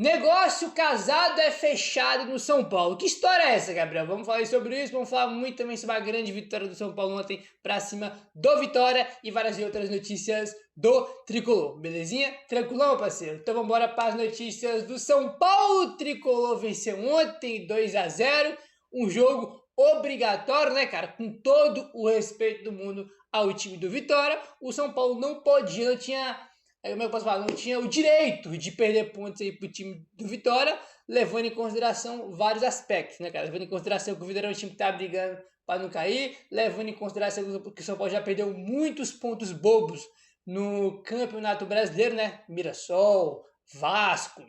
Negócio casado é fechado no São Paulo. Que história é essa, Gabriel? Vamos falar sobre isso, vamos falar muito também sobre a grande vitória do São Paulo ontem pra cima do Vitória e várias outras notícias do Tricolor, belezinha? Tranquilão, parceiro? Então vamos embora para as notícias do São Paulo. O Tricolor venceu ontem 2-0, um jogo obrigatório, né, cara? Com todo o respeito do mundo ao time do Vitória. O São Paulo não podia, não tinha... Como eu posso falar? Não tinha o direito de perder pontos aí pro time do Vitória, levando em consideração vários aspectos, né, cara? Levando em consideração que o Vitória é um time que tá brigando para não cair, levando em consideração que o São Paulo já perdeu muitos pontos bobos no Campeonato Brasileiro, né? Mirassol, Vasco,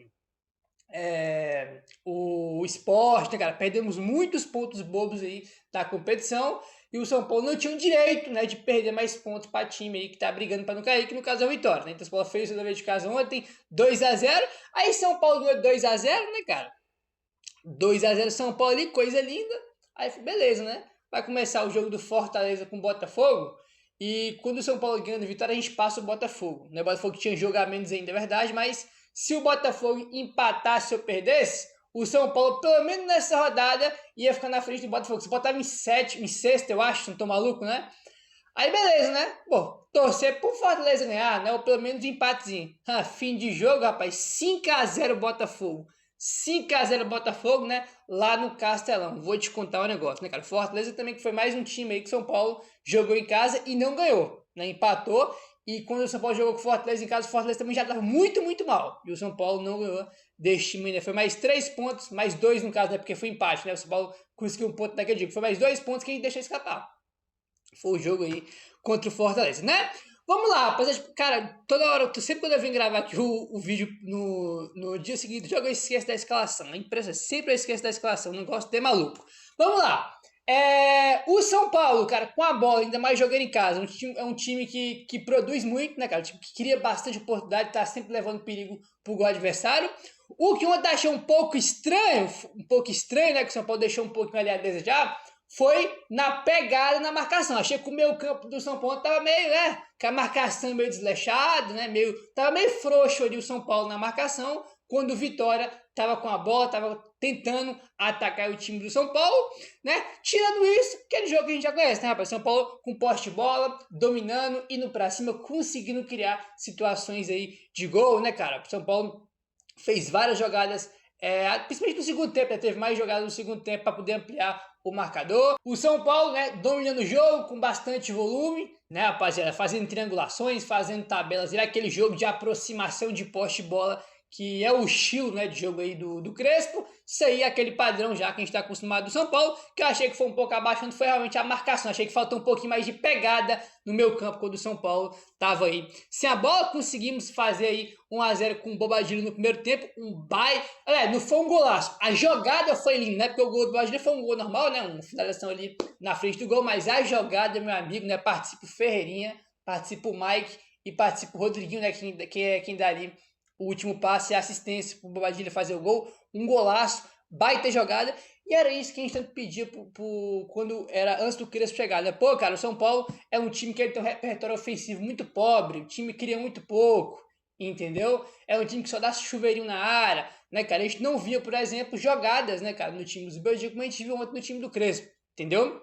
o Sport, né, cara? Perdemos muitos pontos bobos aí da competição e o São Paulo não tinha o direito, né, de perder mais pontos para time aí que tá brigando para não cair, que no caso é o Vitória, né? Então o São Paulo fez o seu dever de casa ontem, 2-0, aí São Paulo ganhou 2-0, né, cara? 2-0 São Paulo ali, coisa linda. Aí beleza, né? Vai começar o jogo do Fortaleza com o Botafogo. E quando o São Paulo ganha do Vitória, a gente passa o Botafogo. Né? O Botafogo tinha jogo a menos ainda, é verdade, mas se o Botafogo empatasse ou perdesse, o São Paulo, pelo menos nessa rodada, ia ficar na frente do Botafogo. Se botava em sétimo, em sexto, eu acho, não tô maluco, né? Aí beleza, né? Pô, torcer pro Fortaleza ganhar, né? Ou pelo menos um empatezinho. Fim de jogo, rapaz, 5-0 Botafogo. 5-0 Botafogo, né? Lá no Castelão. Vou te contar um negócio, né, cara? Fortaleza também que foi mais um time aí que São Paulo jogou em casa e não ganhou, né? Empatou. E quando o São Paulo jogou com o Fortaleza em casa, o Fortaleza também já estava muito, muito mal. E o São Paulo não ganhou desse time ainda. Foi mais 3 pontos, mais 2 no caso, né? Porque foi empate, né? O São Paulo conseguiu um ponto naquele dia. Foi mais 2 pontos que a gente deixou escapar. Foi o jogo aí contra o Fortaleza, né? Vamos lá, rapaziada. Cara, toda hora, sempre quando eu vim gravar aqui o vídeo no dia seguinte, jogo eu esqueço da escalação. A empresa sempre eu esqueço da escalação, não gosto de maluco. Vamos lá. O São Paulo, cara, com a bola, ainda mais jogando em casa, é um time que produz muito, né, cara? Um time que cria bastante oportunidade, tá sempre levando perigo pro gol adversário. O que ontem achei um pouco estranho, né, que o São Paulo deixou um pouquinho ali a desejar, foi na pegada na marcação. Achei que o meio campo do São Paulo tava meio, né, com a marcação meio desleixada, né, tava meio frouxo ali o São Paulo na marcação, quando o Vitória tava com a bola, tava tentando atacar o time do São Paulo, né, tirando isso, aquele jogo que a gente já conhece, né, rapaz, São Paulo com poste de bola, dominando, indo pra cima, conseguindo criar situações aí de gol, né, cara, São Paulo fez várias jogadas, principalmente no segundo tempo, né? Teve mais jogadas no segundo tempo para poder ampliar o marcador. O São Paulo, né, dominando o jogo com bastante volume, né, rapaziada, fazendo triangulações, fazendo tabelas, era aquele jogo de aproximação de poste de bola que é o estilo, né, de jogo aí do Crespo. Isso aí é aquele padrão já que a gente está acostumado do São Paulo, que eu achei que foi um pouco abaixo, não foi realmente a marcação. Achei que faltou um pouquinho mais de pegada no meu campo quando o São Paulo tava aí. Sem a bola, conseguimos fazer aí 1-0 com o Bobadilha no primeiro tempo, não foi um golaço. A jogada foi linda, né, porque o gol do Bobadilha foi um gol normal, né, uma finalização ali na frente do gol, mas a jogada, meu amigo, né, participa o Ferreirinha, participa o Mike e participa o Rodriguinho, né, que é quem dá ali o último passe e assistência para o Bobadilha fazer o gol, um golaço, baita jogada, e era isso que a gente tanto pedia quando era antes do Crespo chegar, né? Pô, cara, o São Paulo é um time que tem um repertório ofensivo muito pobre, o time cria muito pouco, entendeu? É um time que só dá chuveirinho na área, né, cara? A gente não via, por exemplo, jogadas, né, cara, no time dos Belgique, como a gente viu ontem no time do Crespo, entendeu?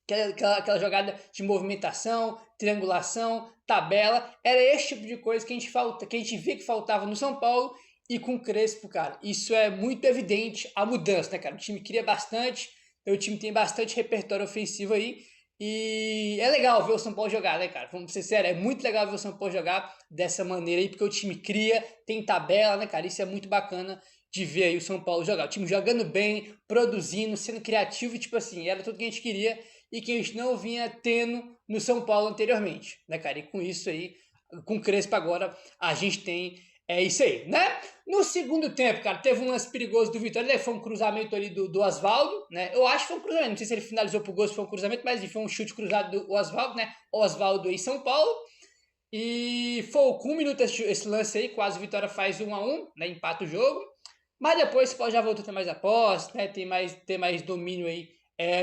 Aquela jogada de movimentação, triangulação, tabela, era esse tipo de coisa que a gente via que faltava no São Paulo e com o Crespo, cara. Isso é muito evidente a mudança, né, cara? O time cria bastante, o time tem bastante repertório ofensivo aí e é legal ver o São Paulo jogar, né, cara? Vamos ser sérios, é muito legal ver o São Paulo jogar dessa maneira aí, porque o time cria, tem tabela, né, cara? Isso é muito bacana de ver aí o São Paulo jogar. O time jogando bem, produzindo, sendo criativo e, tipo assim, era tudo que a gente queria e que a gente não vinha tendo no São Paulo anteriormente, né, cara? E com isso aí, com o Crespo agora, a gente tem isso aí, né? No segundo tempo, cara, teve um lance perigoso do Vitória, né? Foi um cruzamento ali do Oswaldo, né? Eu acho que foi um cruzamento, não sei se ele finalizou pro gol, se foi um cruzamento, mas foi um chute cruzado do Oswaldo, né? Oswaldo em São Paulo. E foi com 1 minuto esse lance aí, quase o Vitória faz 1-1, né? Empata o jogo. Mas depois o Paulo já voltou a ter mais aposta, né? Ter mais domínio aí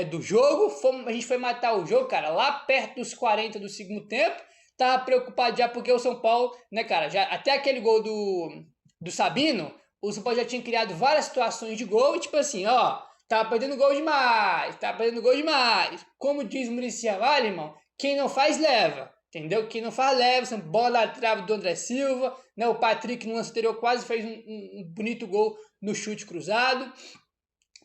do jogo. A gente foi matar o jogo, cara, lá perto dos 40 do segundo tempo. Tava preocupado já porque o São Paulo, né, cara, já até aquele gol do Sabino, o São Paulo já tinha criado várias situações de gol, e tipo assim, ó, tá perdendo gol demais, tá perdendo gol demais. Como diz o Muricy Ramalho, irmão, quem não faz, leva. Entendeu? Quem não faz, leva. Essa bola na trave do André Silva, né? O Patrick no lance anterior quase fez um bonito gol no chute cruzado.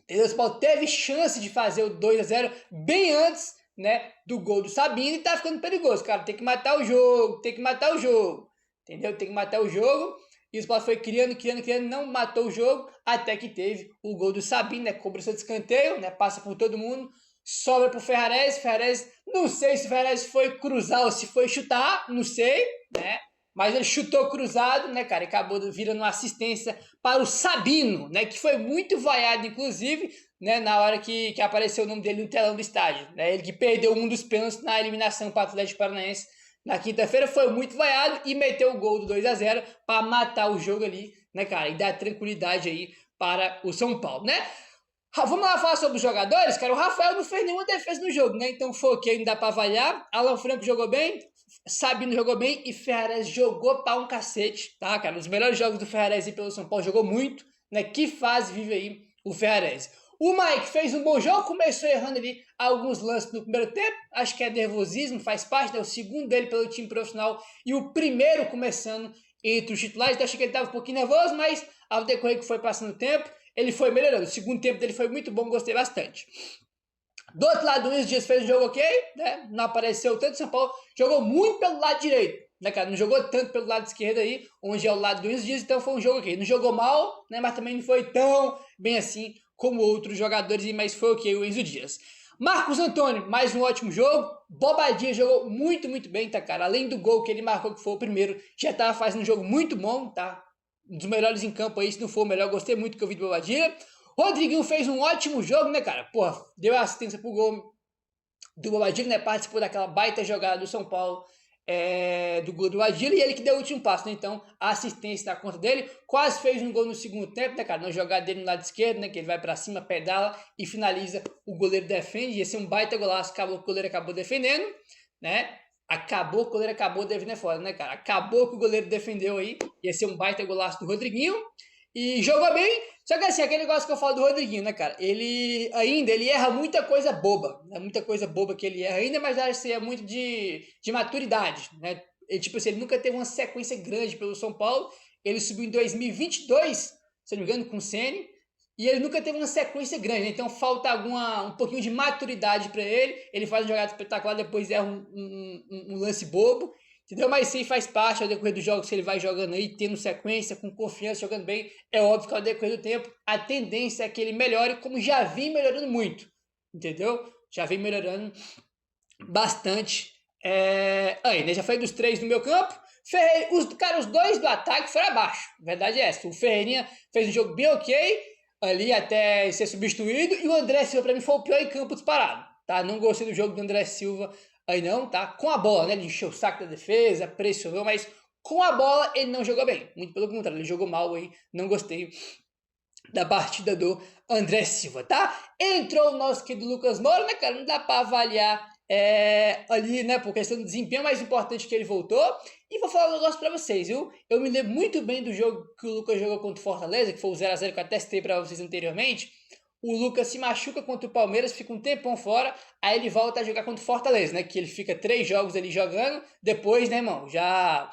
O São Paulo teve chance de fazer o 2-0 bem antes, né, do gol do Sabino, e tá ficando perigoso, cara. Tem que matar o jogo, tem que matar o jogo. Entendeu? Tem que matar o jogo. E o São Paulo foi criando, não matou o jogo, até que teve o gol do Sabino, né? Cobrança de escanteio, né? Passa por todo mundo, sobra pro Ferrarese. Não sei se o Ferrarese foi cruzar ou se foi chutar, não sei, né? Mas ele chutou cruzado, né, cara? E acabou virando uma assistência para o Sabino, né? Que foi muito vaiado, inclusive, né? Na hora que apareceu o nome dele no telão do estádio, né? Ele que perdeu um dos pênaltis na eliminação para o Atlético Paranaense na quinta-feira, foi muito vaiado e meteu o gol do 2-0 para matar o jogo ali, né, cara? E dar tranquilidade aí para o São Paulo, né? Vamos lá falar sobre os jogadores, cara. O Rafael não fez nenhuma defesa no jogo, né? Então foquei, não dá pra avaliar. Alan Franco jogou bem, Sabino jogou bem e Ferrarese jogou pra um cacete, tá, cara? Os melhores jogos do Ferrarese pelo São Paulo, jogou muito, né? Que fase vive aí o Ferrarese. O Mike fez um bom jogo, começou errando ali alguns lances no primeiro tempo, acho que é nervosismo, faz parte, né? O segundo dele pelo time profissional e o primeiro começando entre os titulares, então achei que ele estava um pouquinho nervoso, mas ao decorrer que foi passando o tempo, ele foi melhorando. O segundo tempo dele foi muito bom, gostei bastante. Do outro lado, o Luiz Dias fez um jogo ok, né? Não apareceu tanto. São Paulo jogou muito pelo lado direito, né, cara? Não jogou tanto pelo lado esquerdo aí, onde é o lado do Luiz Dias, então foi um jogo ok. Não jogou mal, né? Mas também não foi tão bem assim como outros jogadores, mas foi ok o Enzo Dias. Marcos Antônio, mais um ótimo jogo. Bobadinha jogou muito, muito bem, tá, cara? Além do gol que ele marcou, que foi o primeiro, já tava fazendo um jogo muito bom, tá? Um dos melhores em campo aí, se não for o melhor, gostei muito que eu vi do Bobadinha. Rodriguinho fez um ótimo jogo, né, cara? Porra, deu assistência pro gol do Bobadilha, né? Participou daquela baita jogada do São Paulo, do gol do Bobadilha, e ele que deu o último passo, né? Então, a assistência da conta dele. Quase fez um gol no segundo tempo, né, cara? Na jogada dele no lado esquerdo, né? Que ele vai pra cima, pedala e finaliza. O goleiro defende. Ia ser um baita golaço, acabou que o goleiro acabou defendendo, né? Acabou que o goleiro acabou defendendo, é foda, né, cara? Acabou que o goleiro defendeu aí. Ia ser um baita golaço do Rodriguinho. E jogou bem, só que assim, aquele negócio que eu falo do Rodriguinho, né, cara? Ele erra muita coisa boba, né? Muita coisa boba que ele erra ainda, mas acho que é muito de maturidade, né? Ele, tipo assim, ele nunca teve uma sequência grande pelo São Paulo. Ele subiu em 2022, se não me engano, com o Ceni, e ele nunca teve uma sequência grande, né? Então falta um pouquinho de maturidade para ele. Ele faz uma jogada espetacular, depois erra um lance bobo. Entendeu? Mas sim, faz parte ao decorrer dos jogos que ele vai jogando aí, tendo sequência, com confiança, jogando bem. É óbvio que ao decorrer do tempo, a tendência é que ele melhore, como já vem melhorando muito. Entendeu? Já vem melhorando bastante. Aí, né? Já foi dos 3 no meu campo. Os 2 do ataque foram abaixo. A verdade é essa. O Ferreirinha fez um jogo bem ok, ali até ser substituído. E o André Silva, pra mim, foi o pior em campo disparado. Tá? Não gostei do jogo do André Silva aí não, tá? Com a bola, né? Ele encheu o saco da defesa, pressionou, mas com a bola ele não jogou bem. Muito pelo contrário, ele jogou mal aí. Não gostei da partida do André Silva, tá? Entrou o nosso querido Lucas Moura, né, cara? Não dá pra avaliar ali, né, por questão do desempenho, mais importante que ele voltou. E vou falar um negócio pra vocês, viu? Eu me lembro muito bem do jogo que o Lucas jogou contra o Fortaleza, que foi o 0x0 que eu até citei pra vocês anteriormente. O Lucas se machuca contra o Palmeiras, fica um tempão fora, aí ele volta a jogar contra o Fortaleza, né? Que ele fica 3 jogos ali jogando, depois, né, irmão, já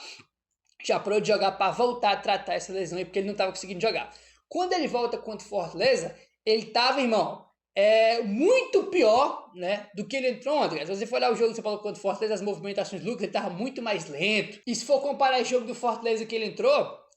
parou de jogar para voltar a tratar essa lesão aí, porque ele não estava conseguindo jogar. Quando ele volta contra o Fortaleza, ele tava, irmão, muito pior, né, do que ele entrou ontem. Se você for olhar o jogo do São Paulo contra o Fortaleza, as movimentações do Lucas, ele tava muito mais lento. E se for comparar o jogo do Fortaleza que ele entrou,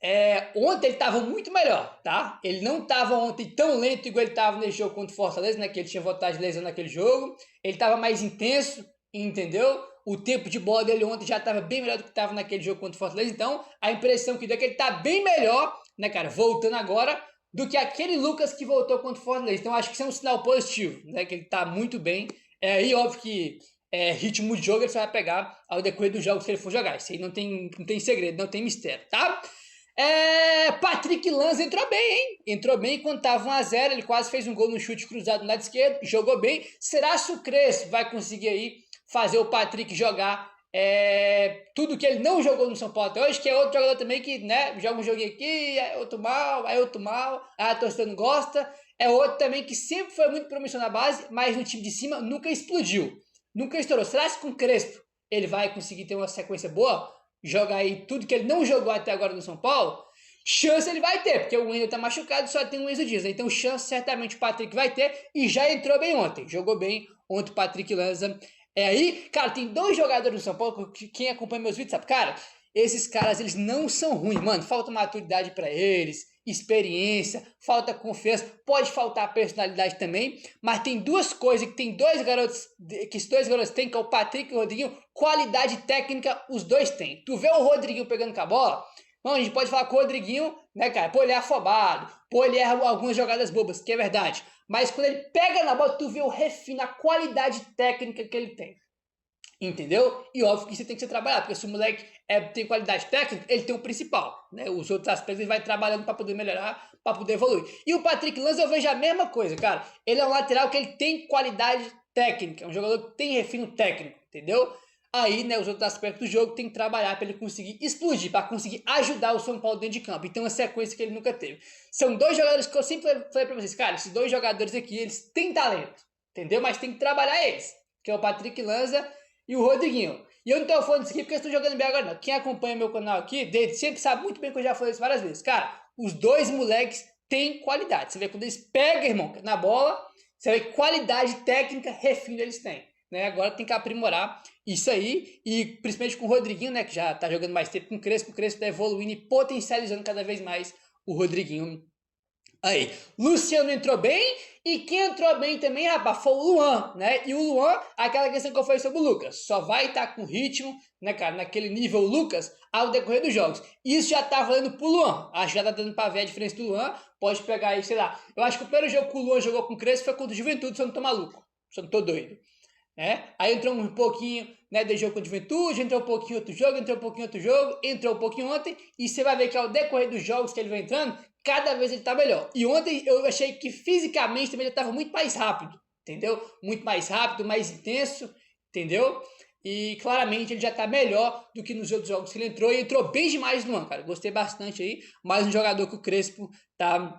ontem ele estava muito melhor, tá? Ele não estava ontem tão lento igual ele estava nesse jogo contra o Fortaleza, né? Que ele tinha voltado de lesão naquele jogo. Ele estava mais intenso, entendeu? O tempo de bola dele ontem já estava bem melhor do que estava naquele jogo contra o Fortaleza. Então, a impressão que deu é que ele está bem melhor, né, cara? Voltando agora, do que aquele Lucas que voltou contra o Fortaleza. Então, acho que isso é um sinal positivo, né? Que ele está muito bem. E óbvio que ritmo de jogo ele só vai pegar ao decorrer dos jogos que ele for jogar. Isso aí não tem segredo, não tem mistério, tá? Patrick Lanza entrou bem, hein? Entrou bem quando tava 1x0, ele quase fez um gol no chute cruzado no lado esquerdo, jogou bem. Será que o Crespo vai conseguir aí fazer o Patrick jogar tudo que ele não jogou no São Paulo até hoje, que é outro jogador também que, né, joga um joguinho aqui, aí outro mal, a torcida não gosta. É outro também que sempre foi muito promissor na base, mas no time de cima nunca explodiu, nunca estourou. Será que com o Crespo ele vai conseguir ter uma sequência boa? Jogar aí tudo que ele não jogou até agora no São Paulo? Chance ele vai ter, porque o Wendel tá machucado, só tem o Enzo Dias. Então chance certamente o Patrick vai ter e já entrou bem ontem. Jogou bem ontem o Patrick Lanza. Aí, cara, tem dois jogadores do São Paulo que quem acompanha meus vídeos sabe, cara, esses caras, eles não são ruins, mano. Falta maturidade para eles, experiência, falta confiança, pode faltar personalidade também, mas tem duas coisas que tem dois garotos, que esses dois garotos têm, que é o Patrick e o Rodriguinho, qualidade técnica os dois têm. Tu vê o Rodriguinho pegando com a bola, bom, a gente pode falar com o Rodriguinho, né, cara, pô, ele é afobado, pô, ele erra algumas jogadas bobas, que é verdade, mas quando ele pega na bola, tu vê o refino, a qualidade técnica que ele tem. Entendeu? E óbvio que você tem que ser trabalhado, porque se o moleque tem qualidade técnica, ele tem o principal, né? Os outros aspectos ele vai trabalhando para poder melhorar, para poder evoluir. E o Patrick Lanza eu vejo a mesma coisa, cara. Ele é um lateral que ele tem qualidade técnica, é um jogador que tem refino técnico, entendeu? Aí, né, os outros aspectos do jogo tem que trabalhar para ele conseguir explodir, para conseguir ajudar o São Paulo dentro de campo. Então, uma sequência que ele nunca teve. São dois jogadores que eu sempre falei para vocês, cara, esses dois jogadores aqui, eles têm talento, entendeu? Mas tem que trabalhar eles, que é o Patrick Lanza e o Rodriguinho. E eu não tô falando isso aqui porque eu estou jogando bem agora, não. Quem acompanha meu canal aqui, desde sempre sabe muito bem que eu já falei isso várias vezes. Cara, os dois moleques têm qualidade. Você vê quando eles pegam, irmão, na bola, você vê que qualidade técnica, refino eles têm. Né? Agora tem que aprimorar isso aí. E principalmente com o Rodriguinho, né? Que já tá jogando mais tempo com o Crespo tá evoluindo e potencializando cada vez mais o Rodriguinho. Aí, Luciano entrou bem e quem entrou bem também, rapaz, foi o Luan, né? E o Luan, aquela questão que eu falei sobre o Lucas, só vai estar com ritmo, né, cara, naquele nível Lucas ao decorrer dos jogos. Isso já tá valendo pro Luan, acho que já tá dando pra ver a diferença do Luan, pode pegar aí, sei lá. Eu acho que o primeiro jogo que o Luan jogou com o Crespo foi contra o Juventude, se eu não tô maluco, se eu não tô doido. Aí entrou um pouquinho, né, de jogo com a Juventude, entrou um pouquinho outro jogo, entrou um pouquinho ontem, e você vai ver que ao decorrer dos jogos que ele vai entrando, cada vez ele tá melhor. E ontem eu achei que fisicamente também ele estava muito mais rápido, entendeu? Muito mais rápido, mais intenso, entendeu? E claramente ele já tá melhor do que nos outros jogos que ele entrou, e entrou bem demais no ano, cara. Gostei bastante aí, mais um jogador que o Crespo tá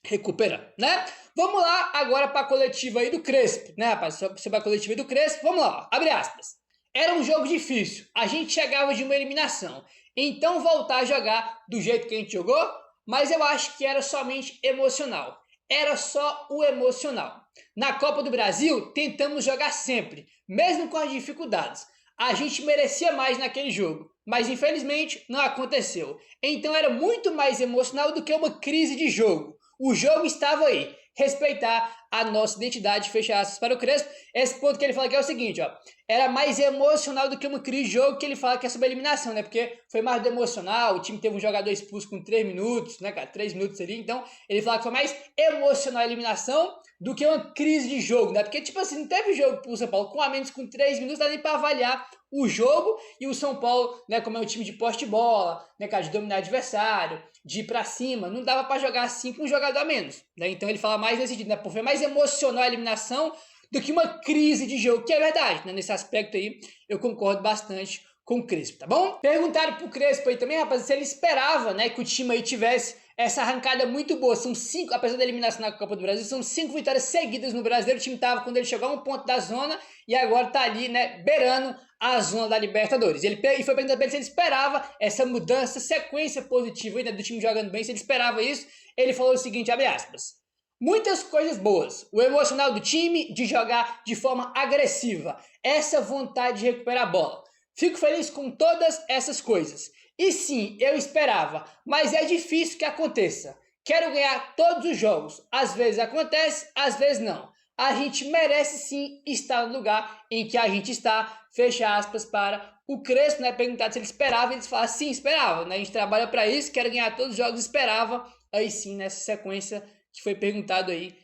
recuperando, né? Vamos lá agora para a coletiva aí do Crespo, né, rapaz? Sobre a coletiva aí do Crespo, vamos lá, ó. Abre aspas. Era um jogo difícil, a gente chegava de uma eliminação, então voltar a jogar do jeito que a gente jogou, mas eu acho que era somente emocional. Era só o emocional. Na Copa do Brasil, tentamos jogar sempre, mesmo com as dificuldades. A gente merecia mais naquele jogo, mas infelizmente não aconteceu. Então era muito mais emocional do que uma crise de jogo. O jogo estava aí. Respeitar a nossa identidade, fecha aspas para o Crespo. Esse ponto que ele fala aqui é o seguinte, ó. Era mais emocional do que uma crise de jogo, que ele fala que é sobre a eliminação, né? Porque foi mais do emocional, o time teve um jogador expulso com 3 minutos, né, cara? 3 minutos ali. Então, ele fala que foi mais emocional a eliminação do que uma crise de jogo, né? Porque, tipo assim, não teve jogo pro São Paulo com a menos com 3 minutos, dá nem pra avaliar o jogo. E o São Paulo, né, como é um time de poste de bola, né, cara, de dominar adversário, de ir pra cima, não dava pra jogar assim com um jogador a menos, né? Então ele fala mais nesse sentido, né? Foi mais emocional a eliminação do que uma crise de jogo, que é verdade, né? Nesse aspecto aí, eu concordo bastante com o Crespo, tá bom? Perguntaram pro Crespo aí também, rapaz, se ele esperava, né, que o time aí tivesse essa arrancada muito boa. São 5, apesar da eliminação na Copa do Brasil, são 5 vitórias seguidas no Brasileiro. O time tava, quando ele chegou a um ponto da zona, e agora tá ali, né, beirando a zona da Libertadores. E foi perguntado pra ele se ele esperava essa mudança, sequência positiva aí, né, do time jogando bem, se ele esperava isso. Ele falou o seguinte, abre aspas. Muitas coisas boas. O emocional do time, de jogar de forma agressiva. Essa vontade de recuperar a bola. Fico feliz com todas essas coisas. E sim, eu esperava, mas é difícil que aconteça. Quero ganhar todos os jogos. Às vezes acontece, às vezes não. A gente merece sim estar no lugar em que a gente está. Fecha aspas para o Crespo, né? Perguntado se ele esperava, eles falam sim, esperava, né? A gente trabalha para isso, quero ganhar todos os jogos, esperava. Aí sim, nessa sequência que foi perguntado aí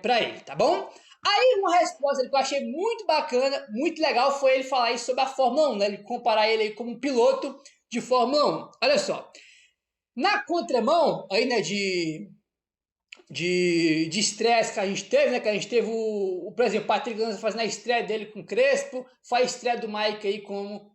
para ele, tá bom? Aí uma resposta que eu achei muito bacana, muito legal, foi ele falar aí sobre a Fórmula 1, né? Ele comparar ele aí como um piloto de Fórmula 1. Olha só, na contramão aí, né, de estresse que a gente teve, né? Que a gente teve por exemplo, o Patrick Lanza fazendo a estreia dele com o Crespo, foi a estreia do Mike aí como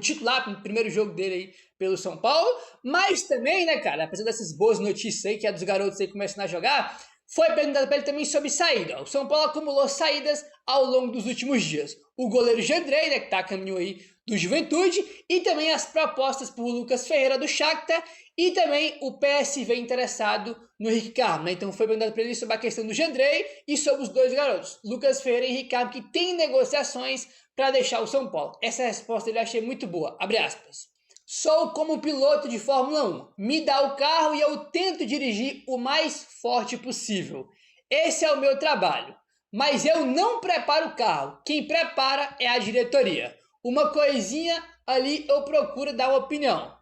titular no primeiro jogo dele aí pelo São Paulo, mas também, né, cara, apesar dessas boas notícias aí, que é dos garotos aí começando a jogar, foi perguntado para ele também sobre saída. O São Paulo acumulou saídas ao longo dos últimos dias. O goleiro Jandrei, né, que tá a caminho aí do Juventude, e também as propostas por Lucas Ferreira do Shakhtar, e também o PSV interessado no Henrique Carmo, né? Então foi perguntado para ele sobre a questão do Jandrei e sobre os dois garotos, Lucas Ferreira e Henrique Carmo, que tem negociações para deixar o São Paulo. Essa resposta eu achei muito boa. Abre aspas. Sou como piloto de Fórmula 1. Me dá o carro e eu tento dirigir o mais forte possível. Esse é o meu trabalho. Mas eu não preparo o carro. Quem prepara é a diretoria. Uma coisinha ali eu procuro dar uma opinião.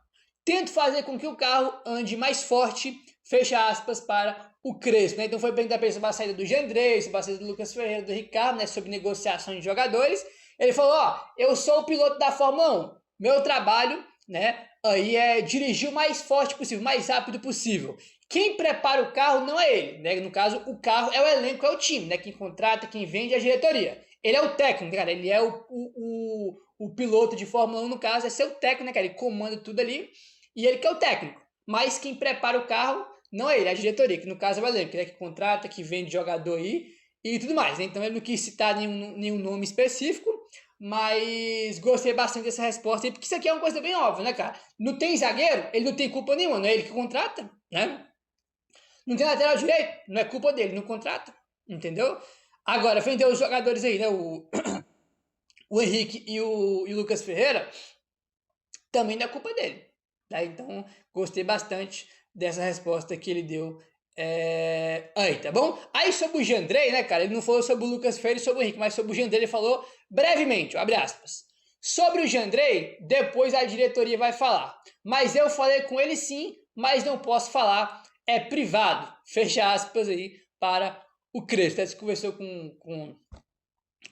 Tento fazer com que o carro ande mais forte, fecha aspas, para o Crespo, né? Então foi perguntar sobre a saída do Jandrei, sobre a saída do Lucas Ferreira, do Ricardo, né? Sobre negociações de jogadores. Ele falou, ó, eu sou o piloto da Fórmula 1. Meu trabalho, né, aí é dirigir o mais forte possível, o mais rápido possível. Quem prepara o carro não é ele, né? No caso, o carro é o elenco, é o time, né? Quem contrata, quem vende é a diretoria. Ele é o técnico, cara, ele é o piloto de Fórmula 1, no caso, é seu técnico, né, cara? Ele comanda tudo ali e ele que é o técnico. Mas quem prepara o carro não é ele, é a diretoria, que no caso é o elenco, ele é que contrata, que vende jogador aí e tudo mais, né? Então ele não quis citar nenhum nome específico, mas gostei bastante dessa resposta aí, porque isso aqui é uma coisa bem óbvia, né, cara? Não tem zagueiro, ele não tem culpa nenhuma, não é ele que contrata, né? Não tem lateral direito, não é culpa dele, não contrata, entendeu? Agora, vender os jogadores aí, né? O Henrique e o Lucas Ferreira, também não é culpa dele, tá? Então, gostei bastante dessa resposta que ele deu aí, tá bom? Aí sobre o Jandrei, né, cara, ele não falou sobre o Lucas Ferreira e sobre o Henrique, mas sobre o Jandrei ele falou brevemente, abre aspas. Sobre o Jandrei, depois a diretoria vai falar, mas eu falei com ele sim, mas não posso falar, é privado, fecha aspas aí para o Crespo. Você conversou com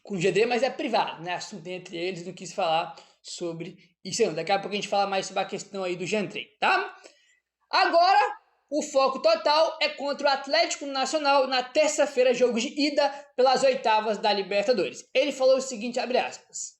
o Jandrei, mas é privado, né, assunto entre eles, não quis falar sobre isso não. Daqui a pouco a gente fala mais sobre a questão aí do Jandrei, tá? Agora, o foco total é contra o Atlético Nacional na terça-feira, jogo de ida pelas oitavas da Libertadores. Ele falou o seguinte, abre aspas.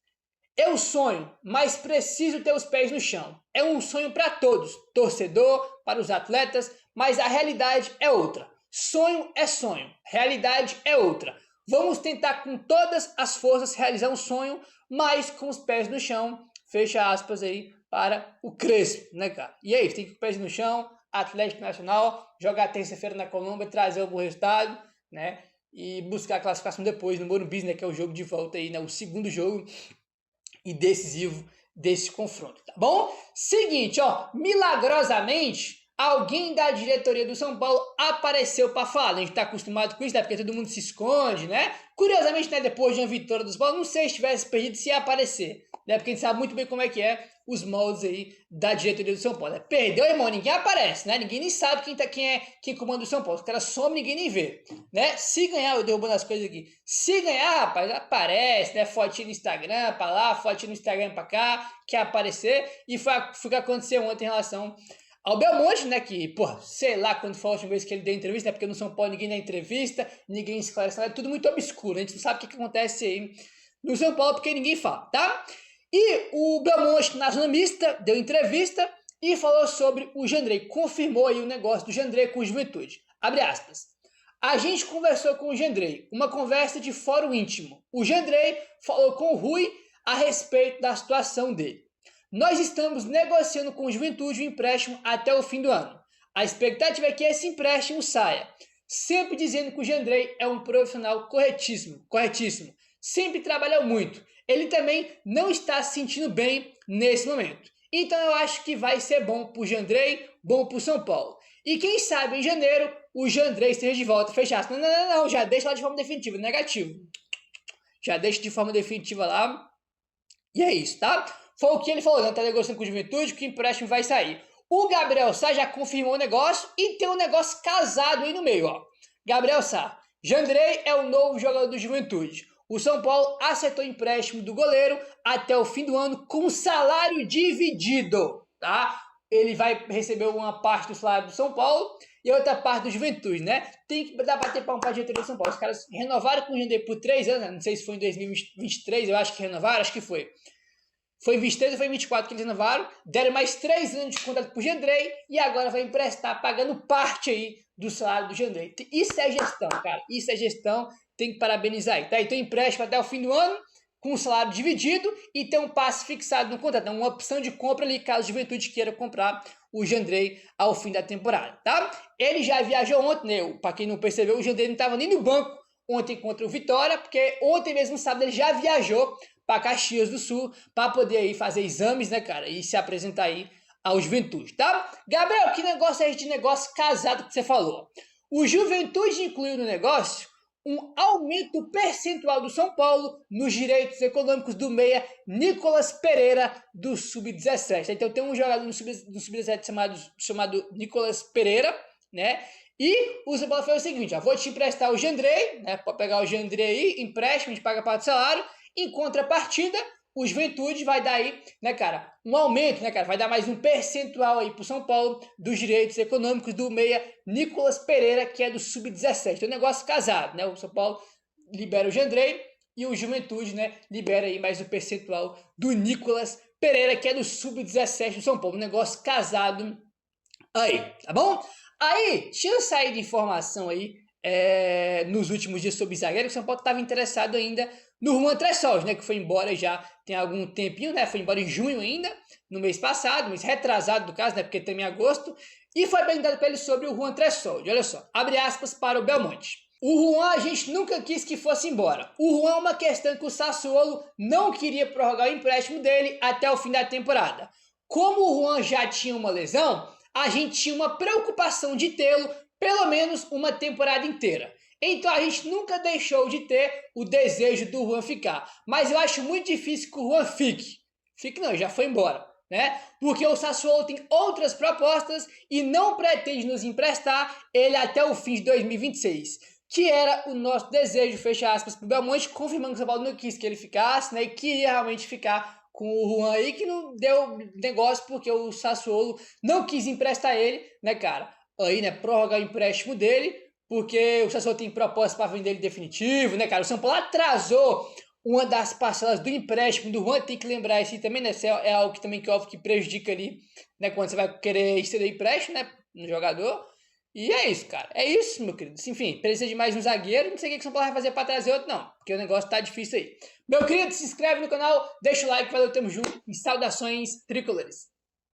Eu sonho, mas preciso ter os pés no chão. É um sonho para todos, torcedor, para os atletas, mas a realidade é outra. Sonho é sonho, realidade é outra. Vamos tentar com todas as forças realizar um sonho, mas com os pés no chão. Fecha aspas aí para o Crespo, né, cara? E aí, tem que ir com os pés no chão, Atlético Nacional, jogar terça-feira na Colômbia, trazer um bom resultado, né? E buscar a classificação depois no Morumbi, né? Que é o jogo de volta aí, né? O segundo jogo e decisivo desse confronto, tá bom? Seguinte, ó, milagrosamente, alguém da diretoria do São Paulo apareceu para falar. A gente tá acostumado com isso, né? Porque todo mundo se esconde, né? Curiosamente, né, depois de uma vitória do São Paulo, não sei se tivesse perdido se ia aparecer, né? Porque a gente sabe muito bem como é que é os moldes aí da diretoria do São Paulo. Né? Perdeu, irmão, ninguém aparece, né? Ninguém nem sabe quem comanda o São Paulo. Os caras somem, ninguém nem vê, né? Se ganhar, eu derrubando as coisas aqui. Se ganhar, rapaz, aparece, né? Fotinho no Instagram pra lá, fotinho no Instagram pra cá, quer aparecer. E foi o que aconteceu ontem em relação ao Belmonte, né, que, pô, sei lá quando foi a última vez que ele deu entrevista, né, porque no São Paulo ninguém dá entrevista, ninguém esclarece, é tudo muito obscuro, a gente não sabe o que acontece aí no São Paulo, porque ninguém fala, tá? E o Belmonte, na zona mista, deu entrevista e falou sobre o Jandrei, confirmou aí o negócio do Jandrei com o Juventude, abre aspas. A gente conversou com o Jandrei, uma conversa de fórum íntimo. O Jandrei falou com o Rui a respeito da situação dele. Nós estamos negociando com o Juventude o empréstimo até o fim do ano. A expectativa é que esse empréstimo saia. Sempre dizendo que o Jandrei é um profissional corretíssimo. Sempre trabalhou muito. Ele também não está se sentindo bem nesse momento. Então eu acho que vai ser bom para o Jandrei, bom para o São Paulo. E quem sabe em janeiro o Jandrei esteja de volta. Fechado. Não, já deixa lá de forma definitiva, negativo. Já deixa de forma definitiva lá. E é isso, tá? Foi o que ele falou, né? Tá negociando com o Juventude, que o empréstimo vai sair. O Gabriel Sá já confirmou o negócio e tem um negócio casado aí no meio, ó. Gabriel Sá, Jandrei é o novo jogador do Juventude. O São Paulo aceitou o empréstimo do goleiro até o fim do ano com salário dividido, tá? Ele vai receber uma parte do salário do São Paulo e outra parte do Juventude, né? Tem que dar pra ter palma pra diretoria do São Paulo. Os caras renovaram com o Jandrei por 3 anos, né? Não sei se foi em 2023, eu acho que renovaram, acho que foi. Foi em 23 ou foi em 24 que eles renovaram, deram mais 3 anos de contrato pro Jandrei e agora vai emprestar, pagando parte aí do salário do Jandrei. Isso é gestão, cara. Isso é gestão, tem que parabenizar aí, tá? Então empréstimo até o fim do ano, com o salário dividido e tem um passe fixado no contrato. Uma opção de compra ali, caso a Juventude queira comprar o Jandrei ao fim da temporada, tá? Ele já viajou ontem, né? Pra quem não percebeu, o Jandrei não tava nem no banco ontem contra o Vitória, porque ontem mesmo, sábado, ele já viajou para Caxias do Sul, para poder aí fazer exames, né, cara, e se apresentar aí ao Juventude, tá? Gabriel, que negócio é esse de negócio casado que você falou? O Juventude incluiu no negócio um aumento percentual do São Paulo nos direitos econômicos do meia Nicolas Pereira do Sub-17. Então tem um jogador no Sub-17 chamado Nicolas Pereira, né? E o São Paulo fez o seguinte, ó, vou te emprestar o Jandrei, né? Pode pegar o Jandrei aí, empréstimo, a gente paga parte do salário. Em contrapartida, o Juventude vai dar aí, né, cara, um aumento, né, cara, vai dar mais um percentual aí pro São Paulo dos direitos econômicos do meia Nicolas Pereira, que é do Sub-17. Então, negócio casado, né? O São Paulo libera o Jandrei e o Juventude, né, libera aí mais um percentual do Nicolas Pereira, que é do Sub-17 do São Paulo. Um negócio casado aí, tá bom? Aí, tinha saído informação aí nos últimos dias sobre zagueiro, que o São Paulo estava interessado ainda no Juan Tressolz, né, que foi embora já tem algum tempinho, né, foi embora em junho ainda, no mês passado, mês retrasado do caso, né, porque também em agosto, e foi perguntado para ele sobre o Juan Tressolz. Olha só, abre aspas para o Belmonte. O Juan a gente nunca quis que fosse embora. O Juan é uma questão que o Sassuolo não queria prorrogar o empréstimo dele até o fim da temporada. Como o Juan já tinha uma lesão, a gente tinha uma preocupação de tê-lo pelo menos uma temporada inteira. Então a gente nunca deixou de ter o desejo do Juan ficar. Mas eu acho muito difícil que o Juan fique. Fique não, já foi embora, né? Porque o Sassuolo tem outras propostas e não pretende nos emprestar ele até o fim de 2026. Que era o nosso desejo, fecha aspas, para o Belmonte, confirmando que o São Paulo não quis que ele ficasse, né? E queria realmente ficar com o Juan aí, que não deu negócio porque o Sassuolo não quis emprestar ele, né, cara? Aí, né, prorrogar o empréstimo dele, porque o Sassuolo tem proposta para vender ele definitivo, né, cara? O São Paulo atrasou uma das parcelas do empréstimo do Juan, tem que lembrar isso também, né? Isso é algo que também que, óbvio, que prejudica ali, né, quando você vai querer estender empréstimo, né, no jogador. E é isso, cara. É isso, meu querido. Enfim, precisa de mais um zagueiro. Não sei o que o São Paulo vai fazer pra trazer outro, não. Porque o negócio tá difícil aí. Meu querido, se inscreve no canal, deixa o like, valeu, tamo junto. E saudações tricolores.